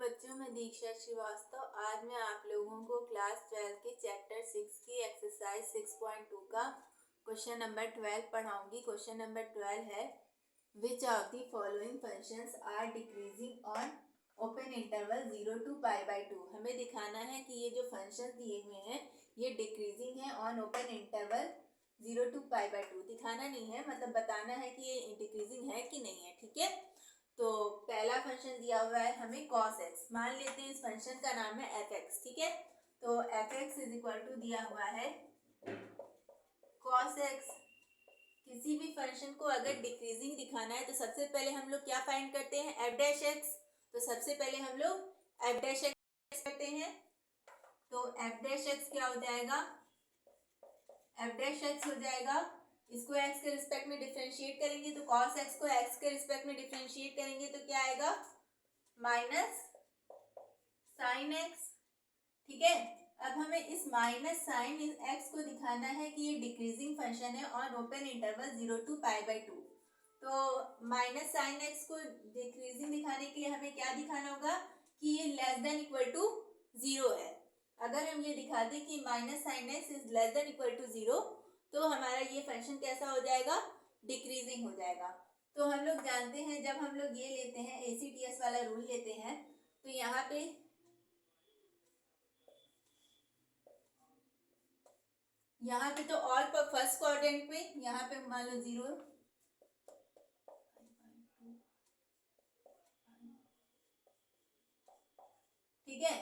बच्चों, मैं दीक्षा श्रीवास्तव। आज मैं आप लोगों को क्लास 12 के चैप्टर 6 की एक्सरसाइज 6.2 का क्वेश्चन नंबर 12 पढ़ाऊंगी। क्वेश्चन नंबर 12 है, which of the following functions are decreasing on open interval 0 to π/2। हमें दिखाना है कि ये जो फंक्शन दिए हुए हैं ये डिक्रीजिंग है ऑन ओपन इंटरवल 0 to π/2। दिखाना नहीं है, मतलब बताना है कि ये डिक्रीजिंग है कि नहीं है। ठीक है, तो पहला फंक्शन दिया हुआ है हमें cos x। मान लेते हैं इस फंक्शन का नाम है f(x). ठीक है, तो f(x) इज इक्वल टू दिया हुआ है cos x। किसी भी फंक्शन को अगर डिक्रीजिंग दिखाना है तो सबसे पहले हम लोग क्या फाइंड करते हैं, f'(x). तो सबसे पहले हम लोग f'(x) करते हैं, तो f'(x) क्या हो जाएगा, f'(x) हो जाएगा, इसको x के रिस्पेक्ट में डिफरेंशिएट करेंगे तो cos x को x के रिस्पेक्ट में डिफरेंशिएट करेंगे तो क्या आएगा, माइनस साइन x। ठीक है, अब हमें इस माइनस साइन x को दिखाना है कि ये डिक्रीजिंग फंक्शन है ऑन ओपन इंटरवल 0 to π/2। तो माइनस साइन x को डिक्रीजिंग दिखाने के लिए हमें क्या दिखाना होगा कि ये लेस देन इक्वल टू 0 है। अगर हम ये दिखा दें कि minus sine x is less than equal to 0 तो हमारा ये फंक्शन कैसा हो जाएगा, डिक्रीजिंग हो जाएगा। तो हम लोग जानते हैं जब हम लोग ये लेते हैं ACTS वाला रूल लेते हैं तो यहाँ पे तो ऑल पर फर्स्ट क्वाड्रेंट पे यहाँ पे मान लो 0, ठीक है,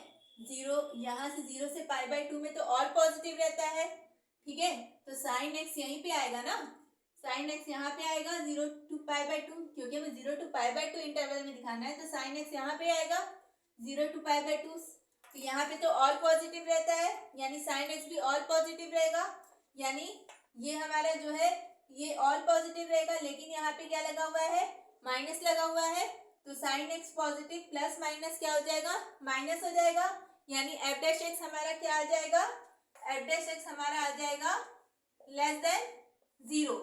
0 यहाँ से 0 से π/2 में तो ऑल पॉजिटिव रहता है। ठीक है, तो साइन x यहीं पे आएगा ना, साइन x यहाँ पे आएगा 0 to π/2, क्योंकि हमें 0 to π/2 इंटरवल में दिखाना है तो साइन x यहाँ पे आएगा 0 to π/2। तो यहाँ पे तो ऑल पॉजिटिव रहता है यानी साइन x भी ऑल पॉजिटिव रहेगा, यानी ये हमारा जो है ये ऑल पॉजिटिव रहेगा, लेकिन यहाँ पे क्या लगा हुआ है, माइनस लगा हुआ है। तो sine x positive plus minus क्या हो जाएगा, माइनस हो जाएगा, यानी f'(x) हमारा क्या आ जाएगा, f'(x) हमारा आ जाएगा लेस देन 0।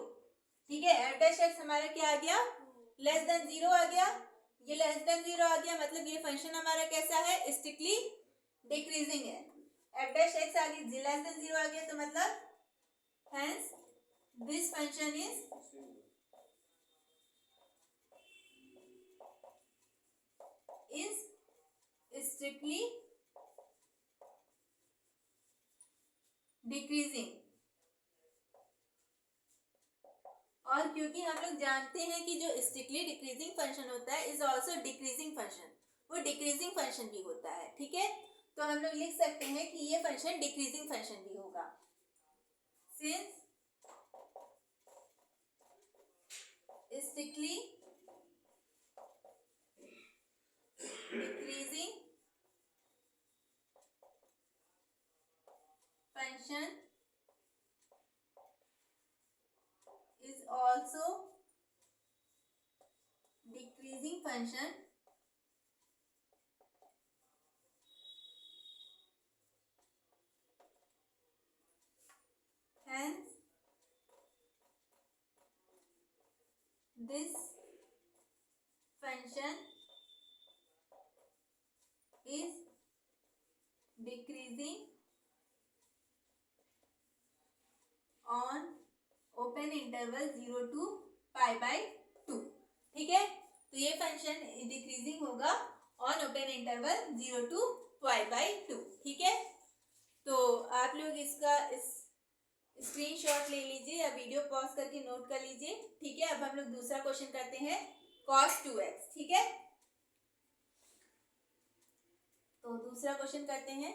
ठीक है, f'(x) हमारा क्या आ गया, लेस देन 0 आ गया। ये लेस देन 0 आ गया मतलब ये फंक्शन हमारा कैसा है, स्ट्रिक्टली डिक्रीजिंग है। f'(x) आ गया, लेस देन 0 आ गया तो मतलब hence this function is strictly decreasing. और क्योंकि हम लोग जानते हैं कि जो स्ट्रिक्टली डिक्रीजिंग फंक्शन होता है इज आल्सो डिक्रीजिंग फंक्शन, वो डिक्रीजिंग फंक्शन भी होता है। ठीक है, तो हम लोग लिख सकते हैं कि ये फंक्शन डिक्रीजिंग फंक्शन भी होगा, since strictly decreasing function is also decreasing function, hence this function is decreasing on open interval 0 to π/2। ठीक है, तो ये फंक्शन डिक्रीजिंग होगा ऑन ओपन इंटरवल 0 to π/2। ठीक है, तो आप लोग इसका इस स्क्रीनशॉट ले लीजिए या वीडियो पॉज करके नोट कर लीजिए। ठीक है, अब हम लोग दूसरा क्वेश्चन करते हैं cos 2x। ठीक है, तो दूसरा क्वेश्चन करते हैं।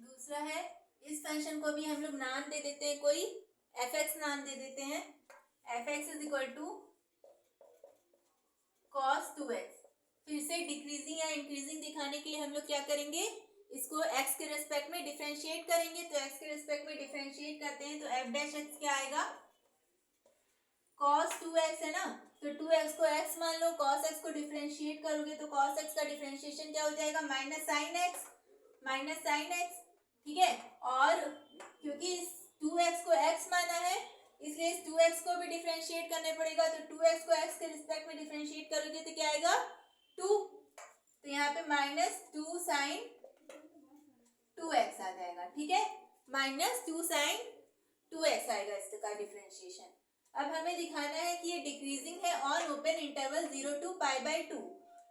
दूसरा है, इस फंक्शन को भी हम लोग नाम दे देते हैं, कोई f(x) नाम दे देते हैं। f(x) is equal to cos 2x। फिर से डिक्रीजिंग या इंक्रीजिंग दिखाने के लिए हम लोग क्या करेंगे, इसको x के रिस्पेक्ट में डिफरेंशिएट करेंगे। तो x के रिस्पेक्ट में डिफरेंशिएट करते हैं तो f'(x) क्या आएगा, cos 2x है ना, तो 2x को x मान लो, cos x को डिफरेंशिएट करोगे तो cos x का डिफरेंशिएशन क्या हो जाएगा, माइनस साइन x, ठीक है। और क्योंकि 2x को x माना है इसलिए इस 2x को भी डिफरेंशिएट करने पड़ेगा, तो 2x को x के रिस्पेक्ट में डिफरेंशिएट करोगे तो क्या आएगा 2, तो यहाँ पे माइनस 2 साइन 2x आ जाएगा, ठीक है, माइनस 2 साइन 2x आएगा इसका डिफरेंशिएशन। अब हमें दिखाना है कि ये डिक्रीजिंग है ऑन ओपन इंटरवल 0 to π/2,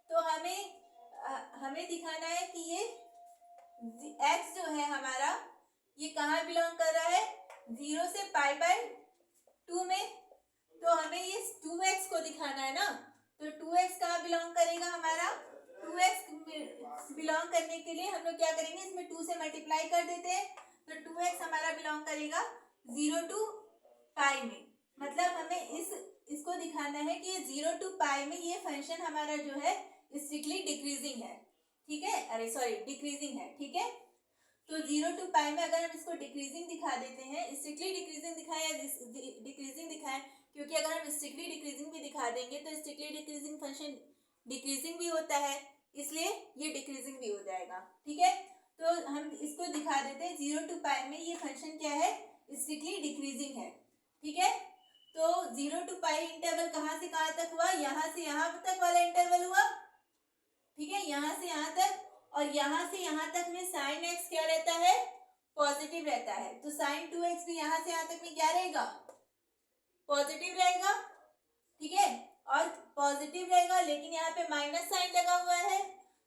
तो हमें दिखाना है कि ये x जो है हमारा ये कहाँ बिलोंग कर रहा है, 0 से π/2 में, तो हमें ये 2x को दिखाना है ना, तो 2x कहाँ बिलोंग करेगा हमारा, 2x बिलोंग करने के लिए हम लोग क्या करेंगे, इसमें 2 से मल्टीप्लाई कर देते हैं, तो 2x हमारा बिलोंग करेगा 0 to π में, मतलब हमें इसको दिखाना है कि 0 to π में ये फंक्शन हमारा जो है स्ट्रिक्टली डिक्रीजिंग है, ठीक है, अरे सॉरी डिक्रीजिंग है, ठीक है। तो 0 to π में अगर हम इसको डिक्रीजिंग दिखा देते हैं, स्ट्रिक्टली डिक्रीजिंग दिखाएं या डिक्रीजिंग दिखाएं, क्योंकि अगर हम स्ट्रिक्टली डिक्रीजिंग भी दिखा देंगे तो स्ट्रिक्टली डिक्रीजिंग फंक्शन डिक्रीजिंग भी होता है, इसलिए ये डिक्रीजिंग भी हो जाएगा, ठीक है। तो हम इसको दिखा देते हैं 0 to π में ये फंक्शन क्या है, स्ट्रिक्टली डिक्रीजिंग है, ठीक है। तो 0 to π इंटरवल कहाँ से कहाँ तक हुआ, यहाँ से यहाँ तक वाला इंटरवल हुआ, ठीक है, यहाँ से यहाँ तक, और यहाँ से यहाँ तक में साइन x क्या रहता है, पॉजिटिव रहता है, तो साइन 2x भी यहाँ से यहाँ तक में क्या रहेगा, पॉजिटिव रहेगा, ठीक है, और पॉजिटिव रहेगा, लेकिन यहाँ पे माइनस साइन लगा हुआ है,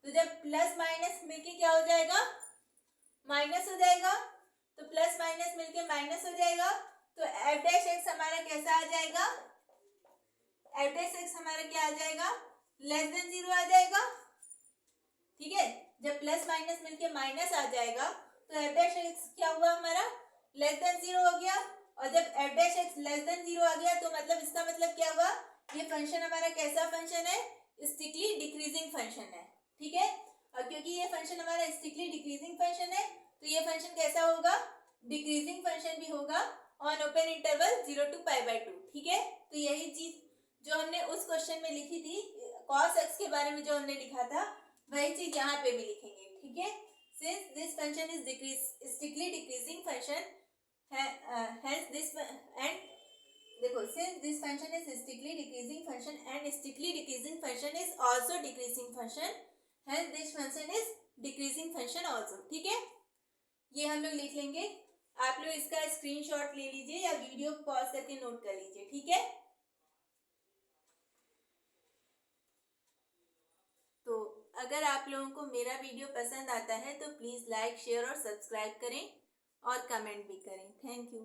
तो जब प्लस माइनस मिलके क्या हो जाएगा, माइनस हो जाएगा, तो प्लस माइनस मिलके माइनस हो जाएगा, तो एफ डैश एक्स हमारा कैसा आ जाएगा, एफ डैश एक्स हमारा क्या आ जाएगा, लेस देन 0 आ जाएगा, ठीक है। जब प्लस माइनस मिलके माइनस आ जाएगा तो एफ डैश एक्स क्या हुआ हमारा, लेस देन 0 हो गया, और जब F dash x less than 0 आ गया तो मतलब इसका मतलब क्या हुआ, ये फंक्शन हमारा कैसा फंक्शन है, स्ट्रिक्टली डिक्रीजिंग फंक्शन है, ठीक है। और क्योंकि ये फंक्शन हमारा स्ट्रिक्टली डिक्रीजिंग फंक्शन है तो ये फंक्शन कैसा होगा, डिक्रीजिंग फंक्शन भी होगा ऑन ओपन इंटरवल 0 to π/2, ठीक है। तो यही चीज जो हमने उस क्वेश्चन में लिखी थी cos x के बारे में जो हमने लिखा था वही चीज यहाँ पे भी लिखेंगे, ठीक है। Since this function is strictly decreasing function hence this and देखो since this function is strictly decreasing function and strictly decreasing function is also decreasing function hence this function is decreasing function also, ठीक है। ये हम लोग लिख लेंगे, आप लोग इसका स्क्रीनशॉट ले लीजिए या वीडियो पॉज करके नोट कर लीजिए, ठीक है। तो अगर आप लोगों को मेरा वीडियो पसंद आता है तो प्लीज़ लाइक शेयर और सब्सक्राइब करें और कमेंट भी करें। Thank you.